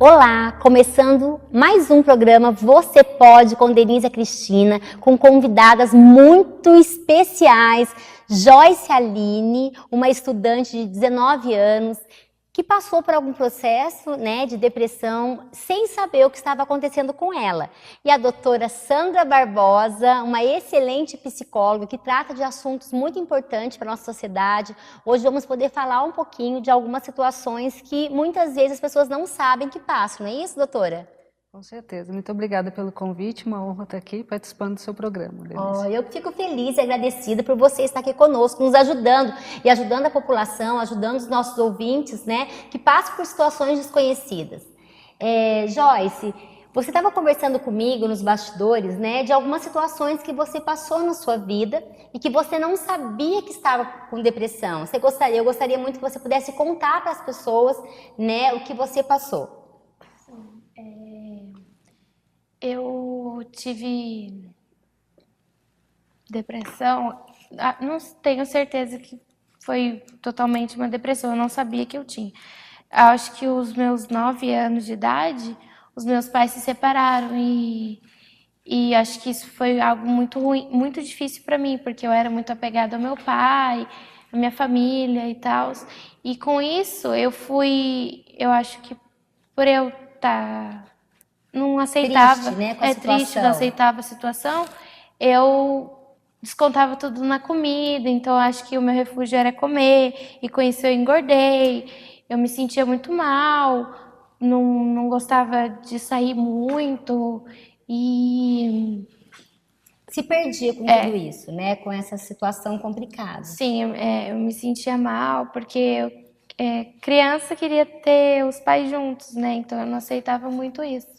Olá, começando mais um programa Você Pode com Denise e Cristina, com convidadas muito especiais, Joyce Aline, uma estudante de 19 anos, que passou por algum processo, de depressão, sem saber o que estava acontecendo com ela. E a doutora Sandra Barbosa, uma excelente psicóloga que trata de assuntos muito importantes para a nossa sociedade. Hoje vamos poder falar um pouquinho de algumas situações que muitas vezes as pessoas não sabem que passam, não é isso, doutora? Com certeza. Muito obrigada pelo convite, uma honra estar aqui participando do seu programa, Denise. Eu fico feliz e agradecida por você estar aqui conosco, nos ajudando e ajudando a população, ajudando os nossos ouvintes, que passam por situações desconhecidas. Joyce, você estava conversando comigo nos bastidores, de algumas situações que você passou na sua vida e que você não sabia que estava com depressão. Eu gostaria muito que você pudesse contar para as pessoas, o que você passou. Eu tive depressão, não tenho certeza que foi totalmente uma depressão, eu não sabia que eu tinha. Acho que os meus 9 anos de idade, os meus pais se separaram e acho que isso foi algo muito ruim, muito difícil para mim, porque eu era muito apegada ao meu pai, à minha família e tal. E com isso eu acho que por eu estar... não aceitava, triste, não aceitava a situação, eu descontava tudo na comida, então acho que o meu refúgio era comer, e com isso eu engordei, eu me sentia muito mal, não gostava de sair muito, e... se perdia com tudo isso, com essa situação complicada. Sim, eu me sentia mal, porque criança queria ter os pais juntos, então eu não aceitava muito isso.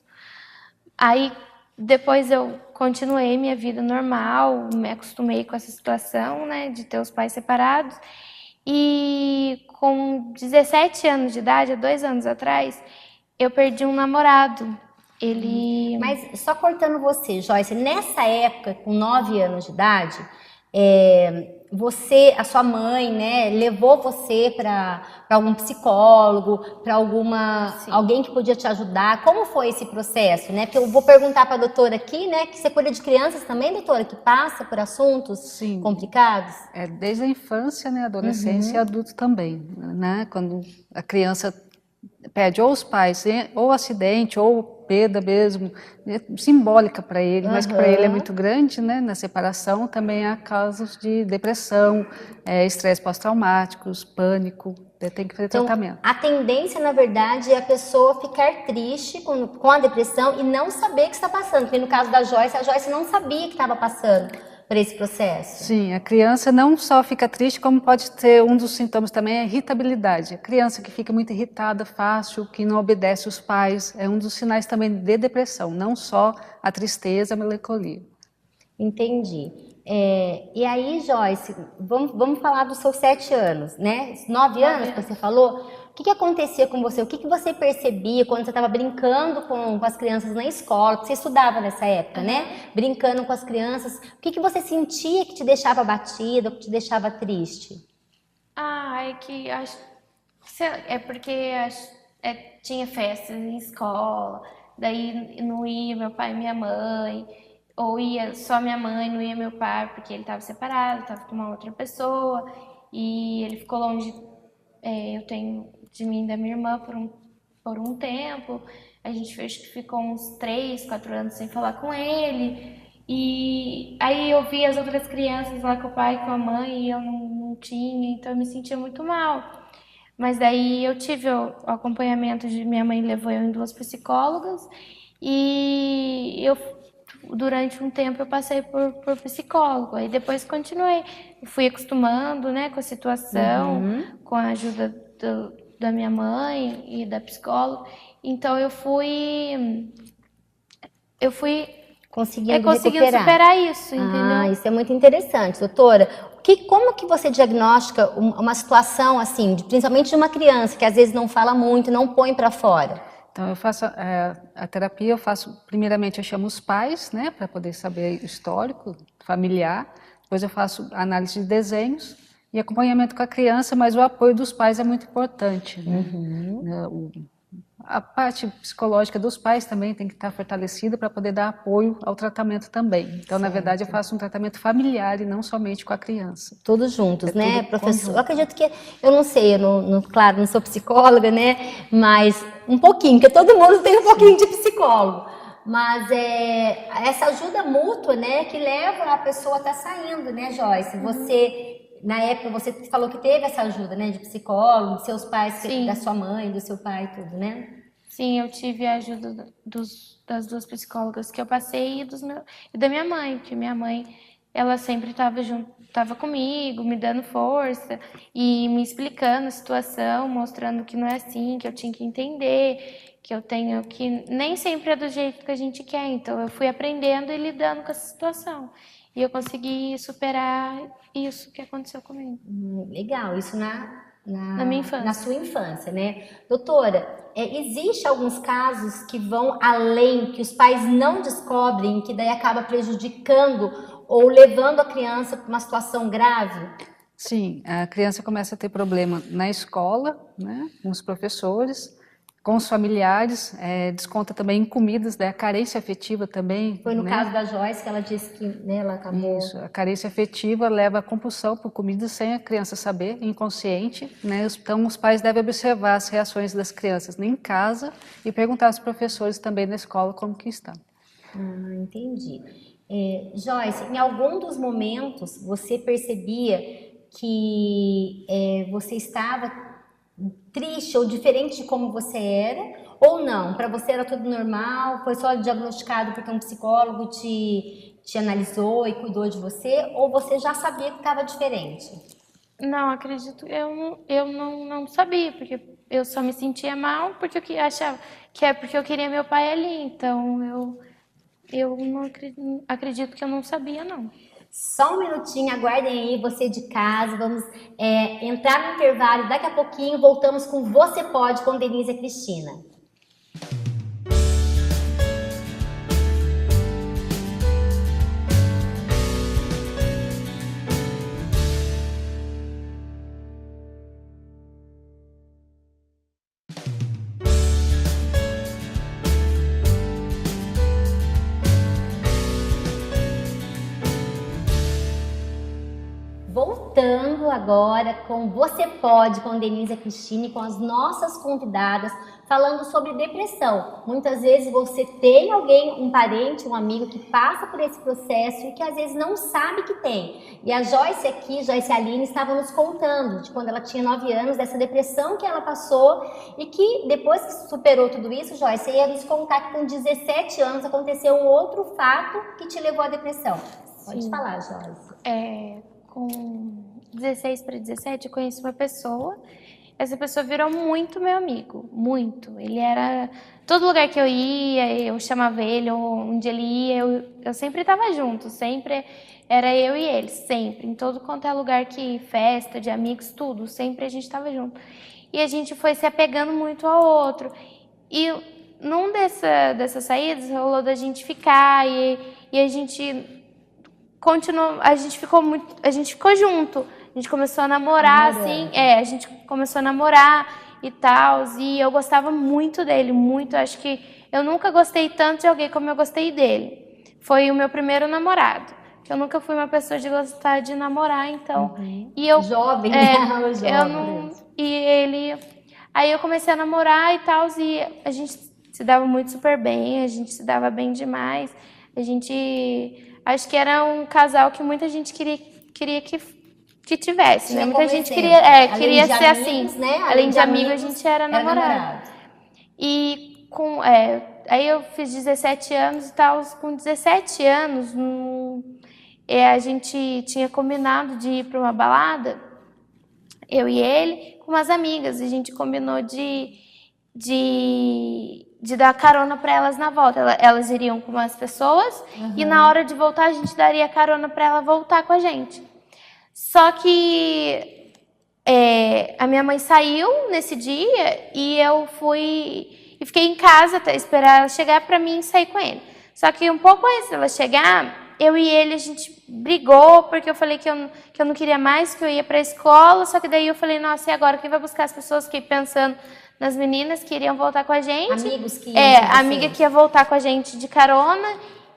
Aí, depois eu continuei minha vida normal, me acostumei com essa situação, de ter os pais separados. E com 17 anos de idade, há 2 anos atrás, eu perdi um namorado. Mas só cortando você, Joyce, nessa época, com 9 anos de idade, a sua mãe, levou você para algum psicólogo, para alguém que podia te ajudar? Como foi esse processo, Porque eu vou perguntar para a doutora aqui, que você cuida de crianças também, doutora, que passa por assuntos complicados? Desde a infância, adolescência e adulto também, Quando a criança perde ou os pais, ou acidente, ou perda mesmo, simbólica para ele, mas que para ele é muito grande, na separação também há casos de depressão, estresse pós-traumáticos, pânico, tem que fazer tratamento. A tendência, na verdade, é a pessoa ficar triste com a depressão e não saber que está passando, porque no caso da Joyce, a Joyce não sabia que estava passando por esse processo. Sim, a criança não só fica triste, como pode ter um dos sintomas também é a irritabilidade. A criança que fica muito irritada fácil, que não obedece os pais, é um dos sinais também de depressão, não só a tristeza, a melancolia. Entendi. E aí, Joyce, vamos falar dos seus 7 anos, 9 anos que você falou. O que acontecia com você? O que você percebia quando você estava brincando com as crianças na escola? Porque você estudava nessa época, Brincando com as crianças. O que você sentia que te deixava abatida, que te deixava triste? Porque tinha festas em escola, daí não ia meu pai e minha mãe, ou ia só minha mãe, não ia meu pai, porque ele estava separado, estava com uma outra pessoa, e ele ficou longe, eu tenho de mim e da minha irmã por um tempo. A gente acho que ficou uns 3, 4 anos sem falar com ele, e aí eu via as outras crianças lá com o pai e com a mãe, e eu não tinha, então eu me sentia muito mal. Mas daí eu tive o acompanhamento de minha mãe, levou eu em 2 psicólogas, e durante um tempo eu passei por psicólogo, aí depois continuei, fui acostumando, com a situação, com a ajuda da minha mãe e da psicóloga, então eu fui conseguindo superar isso, entendeu? Isso é muito interessante, doutora. Como que você diagnostica uma situação assim, principalmente de uma criança que às vezes não fala muito, não põe para fora? Então, eu faço a terapia, primeiramente eu chamo os pais, para poder saber o histórico familiar, depois eu faço análise de desenhos e acompanhamento com a criança, mas o apoio dos pais é muito importante, A parte psicológica dos pais também tem que estar fortalecida para poder dar apoio ao tratamento também. Então, na verdade, eu faço um tratamento familiar e não somente com a criança. Todos juntos, né, tudo professor? conjunto. Eu acredito que, eu não sei, claro, não sou psicóloga, né, mas um pouquinho, porque todo mundo tem um pouquinho de psicólogo. Mas essa ajuda mútua, né, que leva a pessoa a estar saindo, né, Joyce? Você, na época, você falou que teve essa ajuda, né, de psicólogo, dos seus pais, Sim. da sua mãe, do seu pai e tudo, né? Sim, eu tive a ajuda das duas psicólogas que eu passei e da minha mãe, que minha mãe, ela sempre estava comigo, me dando força e me explicando a situação, mostrando que não é assim, que eu tinha que entender, que eu tenho que... Nem sempre é do jeito que a gente quer, então eu fui aprendendo e lidando com essa situação. E eu consegui superar isso que aconteceu comigo. Legal, isso na minha infância. Na sua infância, né? Doutora, existe alguns casos que vão além, que os pais não descobrem, que daí acaba prejudicando ou levando a criança para uma situação grave? Sim, a criança começa a ter problema na escola, né, com os professores, com os familiares, desconta também em comidas, a carência afetiva também. Foi no né? caso da Joyce que ela disse que, né, ela acabou... Isso, a carência afetiva leva à compulsão por comidas sem a criança saber, inconsciente, né? Então os pais devem observar as reações das crianças em casa e perguntar aos professores também na escola como que estão. Entendi. Joyce, em algum dos momentos você percebia que você estava triste ou diferente de como você era, ou não? Para você era tudo normal? Foi só diagnosticado porque um psicólogo te analisou e cuidou de você? Ou você já sabia que estava diferente? Não, acredito, eu não sabia, porque eu só me sentia mal porque eu achava que é porque eu queria meu pai ali, então eu não acredito que eu não sabia, não. Só um minutinho, aguardem aí, você de casa, vamos entrar no intervalo, daqui a pouquinho voltamos com Você Pode, com Denise e Cristina. Voltando agora com Você Pode, com Denise e Cristina e com as nossas convidadas, falando sobre depressão. Muitas vezes você tem alguém, um parente, um amigo que passa por esse processo e que às vezes não sabe que tem. E a Joyce aqui, Joyce Aline, estava nos contando de quando ela tinha 9 anos, dessa depressão que ela passou e que depois que superou tudo isso, Joyce, ia nos contar que com 17 anos aconteceu um outro fato que te levou à depressão. Pode falar, Joyce. Com 16 para 17, eu conheci uma pessoa. Essa pessoa virou muito meu amigo, muito. Ele era... Todo lugar que eu ia, eu chamava ele, ou onde ele ia, eu sempre estava junto, sempre era eu e ele, sempre. Em todo quanto é lugar que festa, de amigos, tudo, sempre a gente estava junto. E a gente foi se apegando muito ao outro. E num dessas saídas, rolou da gente ficar e a gente... a gente ficou junto, a gente começou a namorar, assim, a gente começou a namorar e tal, e eu gostava muito dele, muito, acho que eu nunca gostei tanto de alguém como eu gostei dele. Foi o meu primeiro namorado, que eu nunca fui uma pessoa de gostar de namorar, então, e eu... Jovem, Aí eu comecei a namorar e tal, e a gente se dava muito super bem, a gente se dava bem demais, a gente... Acho que era um casal que muita gente queria que tivesse, né? Muita gente queria ser amigos, assim. Né? Além de amigo, a gente era namorado. E aí eu fiz 17 anos e tal. Com 17 anos, a gente tinha combinado de ir para uma balada, eu e ele, com umas amigas. A gente combinou de dar carona para elas na volta. Elas iriam com umas pessoas e na hora de voltar a gente daria carona para ela voltar com a gente. Só que a minha mãe saiu nesse dia e eu fui e fiquei em casa até esperar ela chegar para mim sair com ele. Só que um pouco antes dela chegar, eu e ele, a gente brigou, porque eu falei que eu não queria mais, que eu ia para a escola, só que daí eu falei, nossa, e agora quem vai buscar as pessoas? Fiquei pensando nas meninas que iriam voltar com a gente. Amigos que iam com você. Amiga que ia voltar com a gente de carona.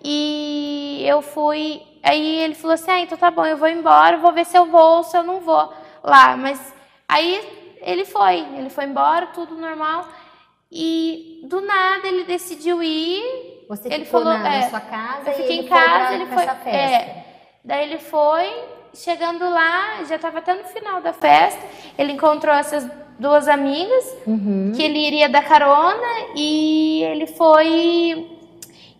E eu fui... Aí ele falou assim, então tá bom, eu vou embora, vou ver se eu vou ou se eu não vou lá. Mas aí ele foi embora, tudo normal. E do nada ele decidiu ir. Você ele ficou falou, na sua casa eu fiquei e ele em casa, foi ele pra foi. essa festa. Daí ele foi, chegando lá, já estava até no final da festa, ele encontrou essas duas amigas, que ele iria dar carona, e ele foi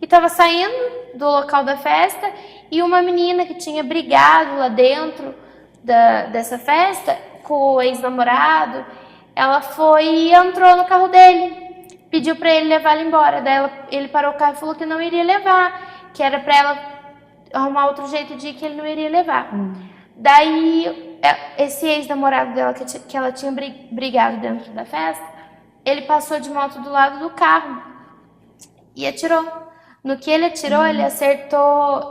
e estava saindo do local da festa, e uma menina que tinha brigado lá dentro dessa festa com o ex-namorado, ela foi e entrou no carro dele, pediu para ele levar ela embora. Daí ele parou o carro e falou que não iria levar, que era para ela arrumar outro jeito de ir, que ele não iria levar. Daí esse ex-namorado dela, que ela tinha brigado dentro da festa, ele passou de moto do lado do carro e atirou. No que ele atirou, ele acertou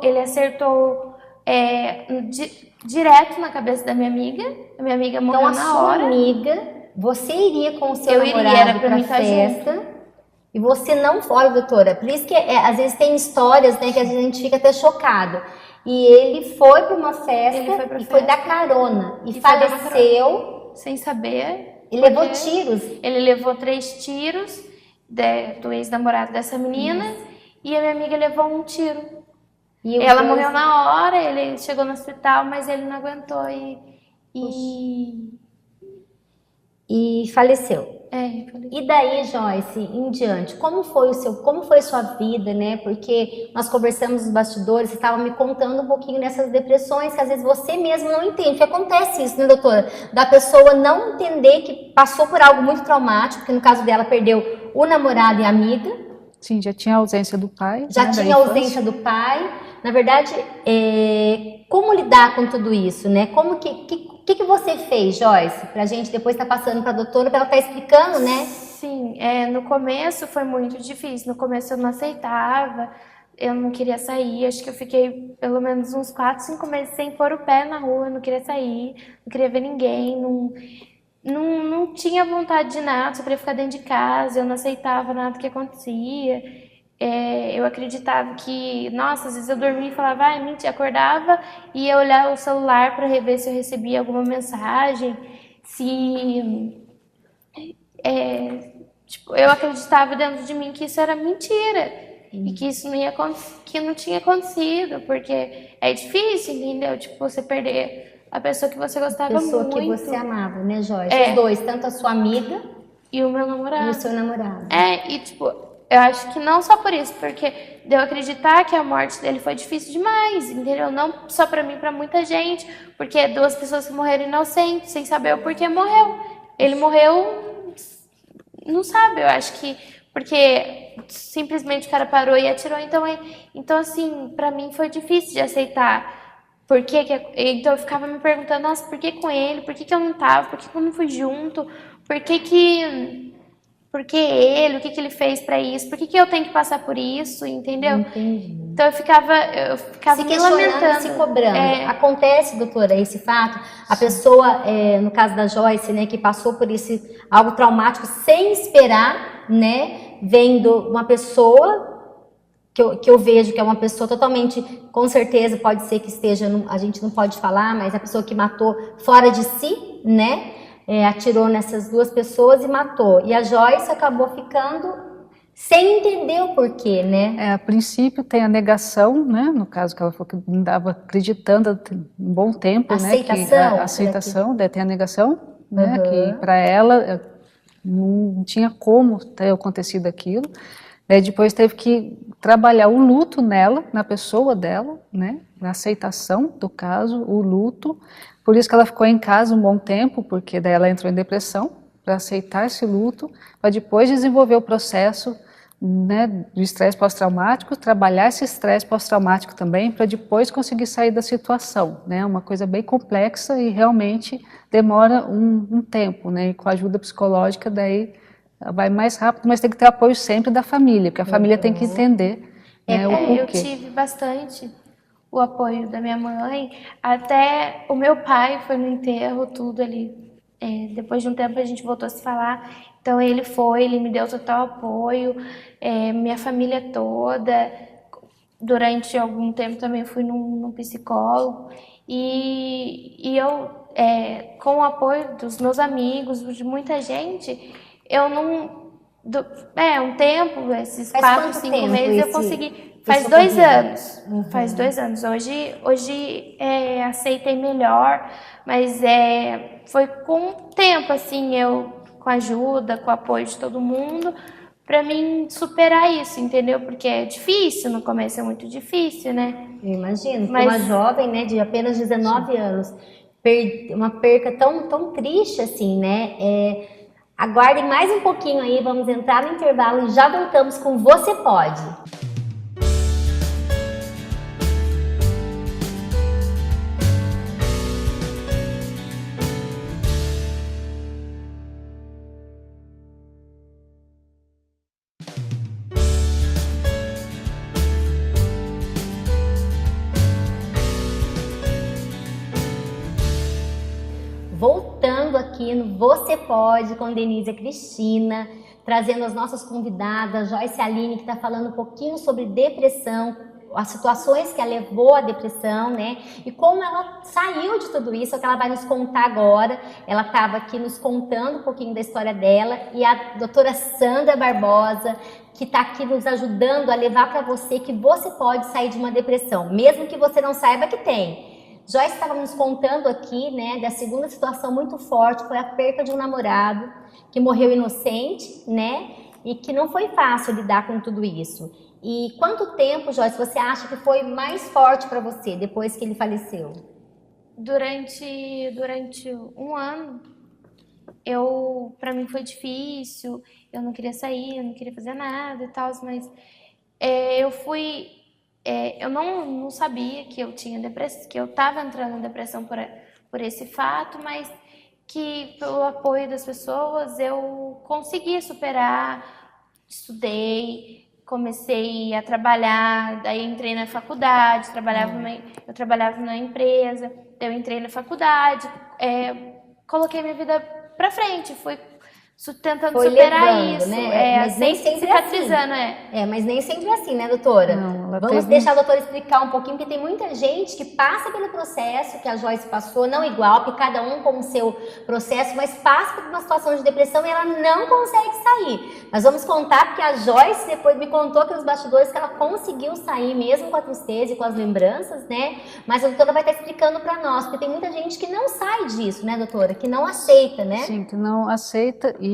direto na cabeça da minha amiga. A minha amiga morreu Então, a na sua hora. amiga, você iria com o seu Eu iria, namorado era pra pra mim estar festa e você não foi, doutora. Por isso que às vezes tem histórias, né, que a gente fica até chocado. E ele foi para uma festa e foi dar carona e faleceu sem saber. E levou tiros. Ele levou 3 tiros do ex-namorado dessa menina e a minha amiga levou um tiro. E ela morreu na hora, ele chegou no hospital, mas ele não aguentou e faleceu. Faleceu. E daí, Joyce, em diante, como foi sua vida, né? Porque nós conversamos nos bastidores, você estava me contando um pouquinho dessas depressões que às vezes você mesmo não entende. Que acontece isso, né, doutora? Da pessoa não entender que passou por algo muito traumático, que no caso dela perdeu o namorado e a amiga. Sim, já tinha a ausência do pai. Já tinha a ausência do pai. Na verdade, como lidar com tudo isso, né? Como que você fez, Joyce? Pra gente depois estar passando para a doutora, para ela estar explicando, né? Sim, no começo foi muito difícil. No começo eu não aceitava, eu não queria sair. Acho que eu fiquei pelo menos uns 4, 5 meses sem pôr o pé na rua. Eu não queria sair, não queria ver ninguém, não tinha vontade de nada, só queria ficar dentro de casa. Eu não aceitava nada que acontecia. Eu acreditava que, nossa, às vezes eu dormia e falava, mentira, acordava e ia olhar o celular para rever se eu recebia alguma mensagem, eu acreditava dentro de mim que isso era mentira e que isso não tinha acontecido, porque é difícil, entendeu? Você perder a pessoa que você gostava muito. A pessoa que você amava, né, Joyce? Os dois, tanto a sua amiga e o meu namorado. E o seu namorado. Eu acho que não só por isso, porque de eu acreditar que a morte dele foi difícil demais, entendeu? Não só pra mim, pra muita gente, porque 2 pessoas que morreram inocentes, sem saber o porquê morreu. Ele morreu, não sabe, eu acho que porque simplesmente o cara parou e atirou, então assim, pra mim foi difícil de aceitar. Então eu ficava me perguntando, nossa, por que com ele? Por que eu não tava? Por que eu não fui junto? Por que ele? O que ele fez pra isso? Por que eu tenho que passar por isso? Entendeu? Entendi. Então eu ficava se me lamentando. Se cobrando. Acontece, doutora, esse fato? A pessoa, no caso da Joyce, né, que passou por algo traumático sem esperar, né, vendo uma pessoa que eu vejo que é uma pessoa totalmente, com certeza pode ser que esteja, a gente não pode falar, mas a pessoa que matou fora de si, né? Atirou nessas 2 pessoas e matou. E a Joyce acabou ficando sem entender o porquê, né? A princípio tem a negação, né? No caso que ela falou que não estava acreditando há um bom tempo, aceitação, né? A aceitação, daí tem a negação, né? Que para ela não tinha como ter acontecido aquilo. Daí depois teve que trabalhar o luto nela, na pessoa dela, né? Na aceitação do caso, o luto. Por isso que ela ficou em casa um bom tempo, porque daí ela entrou em depressão, para aceitar esse luto, para depois desenvolver o processo, né, do estresse pós-traumático, trabalhar esse estresse pós-traumático também, para depois conseguir sair da situação, né? Uma coisa bem complexa e realmente demora um tempo, né? E com a ajuda psicológica daí vai mais rápido, mas tem que ter apoio sempre da família, porque a família tem que entender, né, o porquê. Eu tive bastante o apoio da minha mãe, até o meu pai foi no enterro, tudo ali. Depois de um tempo a gente voltou a se falar Então ele me deu total apoio, minha família toda. Durante algum tempo também fui num psicólogo e eu, com o apoio dos meus amigos, de muita gente, eu não... um tempo, esses Faz 4, quanto 5 tempo meses eu esse- consegui. Faz esse 2 ocorrido? anos. Faz 2 anos. Hoje aceitei melhor, mas foi com o tempo, assim, eu com a ajuda, com o apoio de todo mundo, pra mim superar isso, entendeu? Porque é difícil, no começo é muito difícil, né? Eu imagino, porque Mas- uma jovem, né, de apenas 19 anos, uma perca tão triste assim, né? Aguardem mais um pouquinho aí, vamos entrar no intervalo e já voltamos com Você Pode. Voltando aqui no Você Pode com Denise e Cristina, trazendo as nossas convidadas, Joyce e Aline, que está falando um pouquinho sobre depressão, as situações que a levou à depressão, né? E como ela saiu de tudo isso, é o que ela vai nos contar agora. Ela estava aqui nos contando um pouquinho da história dela, e a doutora Sandra Barbosa, que está aqui nos ajudando a levar para você que você pode sair de uma depressão, mesmo que você não saiba que tem. Joyce estava nos contando aqui, né, da segunda situação muito forte, foi a perca de um namorado que morreu inocente, né, e que não foi fácil lidar com tudo isso. E quanto tempo, Joyce, você acha que foi mais forte para você depois que ele faleceu? Durante 1 ano, para mim foi difícil, eu não queria sair, eu não queria fazer nada e tal, mas eu não sabia que eu tinha depressão, que eu estava entrando em depressão por esse fato, mas que pelo apoio das pessoas eu consegui superar, estudei, comecei a trabalhar, daí entrei na faculdade, eu trabalhava numa empresa, eu entrei na faculdade, coloquei minha vida pra frente, fui tentando Foi superar levando, isso, né? Mas nem sempre cicatrizando, assim. Mas nem sempre assim, né, doutora? Não, ela Vamos teve- deixar a doutora explicar um pouquinho, porque tem muita gente que passa pelo processo que a Joyce passou, não igual, porque cada um com o seu processo, mas passa por uma situação de depressão e ela não consegue sair. Mas vamos contar, porque a Joyce depois me contou aqui nos bastidores que ela conseguiu sair, mesmo com a tristeza e com as lembranças, né? Mas a doutora vai estar explicando para nós, porque tem muita gente que não sai disso, né, doutora? Que não aceita, né? Sim, que não aceita, e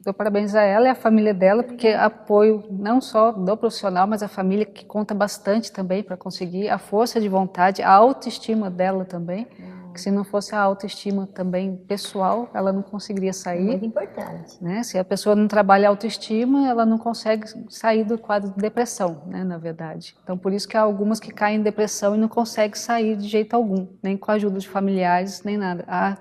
dou parabéns a ela e a família dela, porque apoio não só do profissional, mas a família, que conta bastante também para conseguir, a força de vontade, a autoestima dela também, que se não fosse a autoestima também pessoal, ela não conseguiria É sair. muito importante. Né? Se a pessoa não trabalha a autoestima, ela não consegue sair do quadro de depressão, né, na verdade. Então, por isso que há algumas que caem em depressão e não conseguem sair de jeito algum, nem com a ajuda de familiares, nem nada. A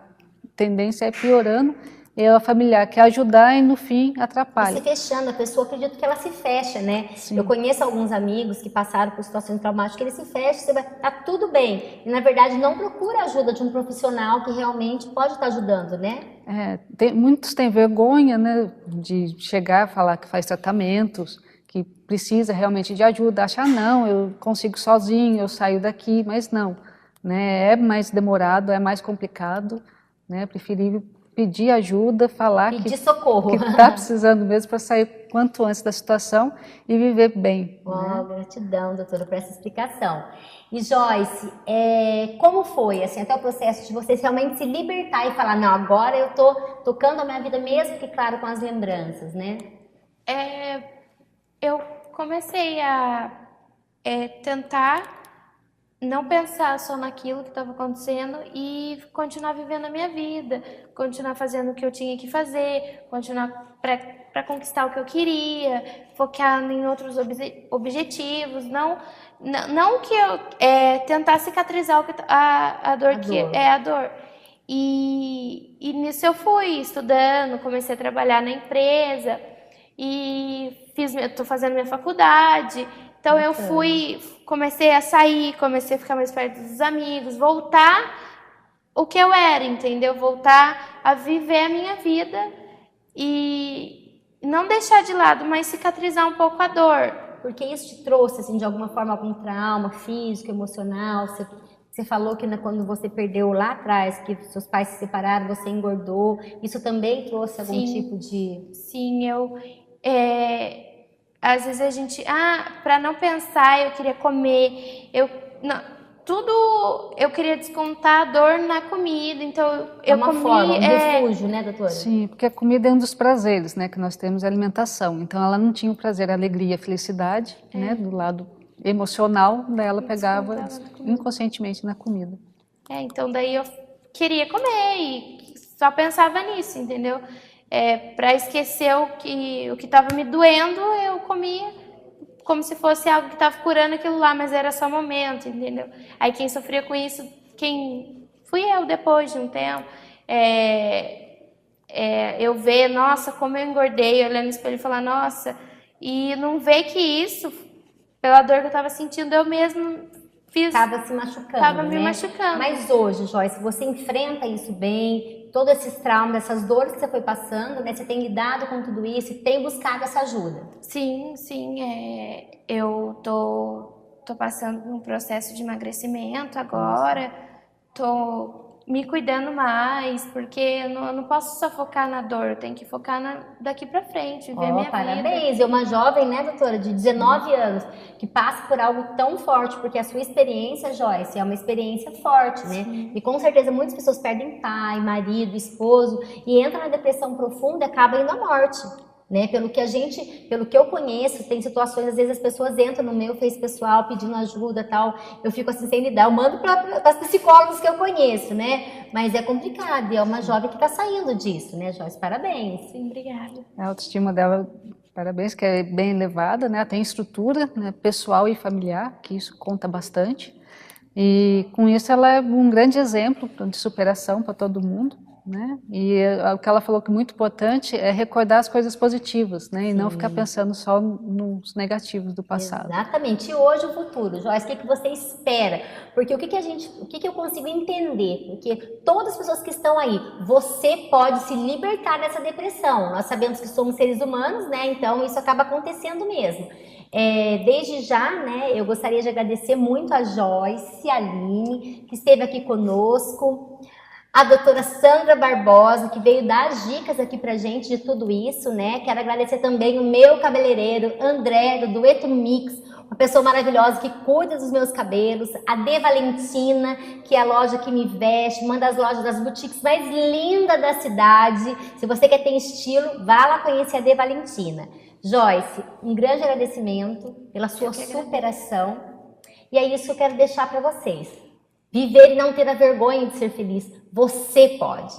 tendência é piorando, e a familiar quer ajudar e no fim E atrapalha. se fechando, a pessoa, acredito que ela se fecha, né? Sim. Eu conheço alguns amigos que passaram por situações traumáticas, que eles se fecham, você vai, tá tudo bem. E na verdade não procura a ajuda de um profissional que realmente pode estar ajudando, né? Muitos têm vergonha, né, de chegar a falar que faz tratamentos, que precisa realmente de ajuda, achar, não, eu consigo sozinho, eu saio daqui, mas não, né, é mais demorado, é mais complicado, né, é preferível pedir ajuda, falar Pedir que socorro. está precisando mesmo para sair quanto antes da situação e viver bem. Oh, gratidão, doutora, por essa explicação. E Joyce, como foi assim, até o processo de você realmente se libertar e falar, não, agora eu tô tocando a minha vida mesmo, que claro, com as lembranças, né? Eu comecei a tentar não pensar só naquilo que estava acontecendo e continuar vivendo a minha vida, continuar fazendo o que eu tinha que fazer, continuar para conquistar o que eu queria, focar em outros objetivos, não que eu tentar cicatrizar a dor que é a dor. E nisso eu fui estudando, comecei a trabalhar na empresa e estou fazendo minha faculdade. Então eu comecei a sair, comecei a ficar mais perto dos amigos, voltar o que eu era, entendeu? Voltar a viver a minha vida e não deixar de lado, mas cicatrizar um pouco a dor. Porque isso te trouxe, assim, de alguma forma, algum trauma físico, emocional? Você falou que quando você perdeu lá atrás, que seus pais se separaram, você engordou. Isso também trouxe algum tipo de... Sim, às vezes a gente... para não pensar, eu queria comer. Eu queria descontar a dor na comida, então É uma forma, um refúgio, né, doutora? Sim, porque a comida é um dos prazeres, né, que nós temos, a alimentação. Então ela não tinha o prazer, a alegria, a felicidade, né, do lado emocional, daí ela pegava inconscientemente na comida. Então daí eu queria comer e só pensava nisso, entendeu? Para esquecer o que estava me doendo, eu comia como se fosse algo que estava curando aquilo lá, mas era só momento, entendeu? Aí quem sofria com isso, fui eu depois de um tempo. Eu ver, nossa, como eu engordei, olhando no espelho e falar, nossa, e não ver que isso, pela dor que eu estava sentindo, eu mesmo fiz. Estava se machucando, Estava me machucando. Mas hoje, Joyce, você enfrenta isso bem, todos esses traumas, essas dores que você foi passando, né? Você tem lidado com tudo isso e tem buscado essa ajuda? Sim, eu tô passando por um processo de emagrecimento agora, tô me cuidando mais, porque eu não posso só focar na dor, eu tenho que focar daqui pra frente, viver minha parabéns. vida. É uma jovem, né, doutora, de 19 anos, que passa por algo tão forte, porque a sua experiência, Joyce, é uma experiência forte, né? Sim. E com certeza muitas pessoas perdem pai, marido, esposo, e entram na depressão profunda e acabam indo à morte. Né? Pelo que eu conheço, tem situações, às vezes as pessoas entram no meu Face pessoal pedindo ajuda, tal, eu fico assim sem lidar, eu mando para as psicólogas que eu conheço, né? Mas é complicado, e é uma jovem que está saindo disso, né, Joyce? Parabéns. Sim, obrigada. A autoestima dela, parabéns, que é bem elevada, né? Tem estrutura, né, pessoal e familiar, que isso conta bastante, e com isso ela é um grande exemplo de superação para todo mundo. Né? E o que ela falou que é muito importante é recordar as coisas positivas, né? E não ficar pensando só nos negativos do passado. Exatamente. E hoje o futuro, Joyce, o que você espera? Porque o que eu consigo entender? Porque todas as pessoas que estão aí, você pode se libertar dessa depressão. Nós sabemos que somos seres humanos, né? Então isso acaba acontecendo mesmo. Desde já, né, eu gostaria de agradecer muito a Joyce, a Aline, que esteve aqui conosco. A doutora Sandra Barbosa, que veio dar as dicas aqui pra gente de tudo isso, né? Quero agradecer também o meu cabeleireiro, André, do Dueto Mix, uma pessoa maravilhosa que cuida dos meus cabelos. A De Valentina, que é a loja que me veste, uma das lojas das boutiques mais lindas da cidade. Se você quer ter estilo, vá lá conhecer a De Valentina. Joyce, um grande agradecimento pela sua superação. E é isso que eu quero deixar para vocês. Viver e não ter a vergonha de ser feliz. Você pode.